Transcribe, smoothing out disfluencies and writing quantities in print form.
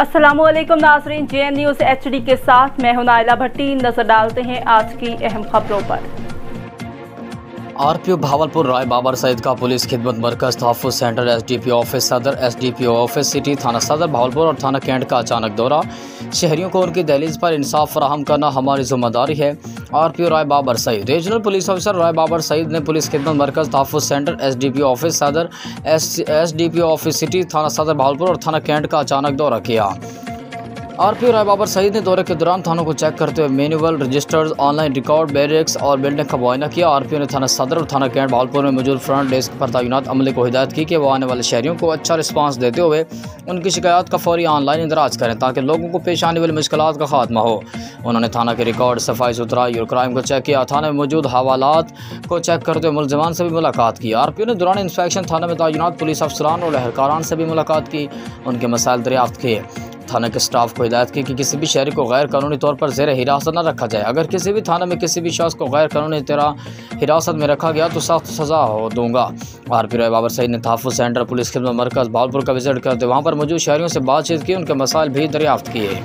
अस्सलामुअलैकुम नाज़रीन, JN news HD के साथ मैं हूं नाइला भट्टी। नजर डालते हैं आज की अहम खबरों पर। RPO भावलपुर राय बाबर सईद का पुलिस खिदमत मरकज़ तहफ़्फ़ुज़ सेंटर SDPO ऑफिस सदर, SDPO ऑफिस सिटी थाना सदर भावलपुर और थाना कैंट का अचानक दौरा। शहरियों को उनकी दहलीज पर इंसाफ फराहम करना हमारी जिम्मेदारी है। RPO Rai Babar Saeed. Regional police officer Rai Babar Saeed ने पुलिस खिदमत मरकज़ तहफ़्फ़ुज़ सेंटर SDPO ऑफिस सदर, SDPO ऑफिस सिटी थाना सदर भावलपुर और थाना कैंट का अचानक दौरा किया। RPO राय बाबर सईद ने दौरे के दौरान थानों को चेक करते हुए manual, registers, online record, barracks और बिल्डिंग का मुआयना किया। RPO ने थाना सदर और थाना कैंट भावलपुर में मौजूद फ्रंट डेस्क पर तैनात अमले को हिदायत की कि वो आने वाले शहरियों को अच्छा रिस्पांस देते हुए उनकी शिकायत का फौरी ऑनलाइन इंदराज करें ताकि लोगों को पेश आने वाली मुश्किलात का खात्मा हो। उन्होंने थाना के रिकॉर्ड, सफाई सुथराई और क्राइम को चेक किया। थाने में मौजूद हवालात को चेक करते हुए मुलजमान से भी मुलाकात की। RPO ने दौरान इंस्पेक्शन थाना में तैनात पुलिस अफसरान और अहलकारान से भी मुलाकात की, उनके मसाइल दरियाफ्त किए। थाने के स्टाफ को हिदायत की कि किसी भी शहरी को गैर कानूनी तौर पर ज़ेर हिरासत न रखा जाए। अगर किसी भी थाने में किसी भी शख्स को गैर कानूनी तरह हिरासत में रखा गया तो सख्त सज़ा दूंगा। RPO राय बाबर सईद ने तहफ़्फ़ुज़ सेंटर पुलिस खिदमत मरकज़ भावलपुर का विजिट करते वहाँ पर मौजूद शहरियों से बातचीत की, उनके मसाइल भी दरियाफ्त किए।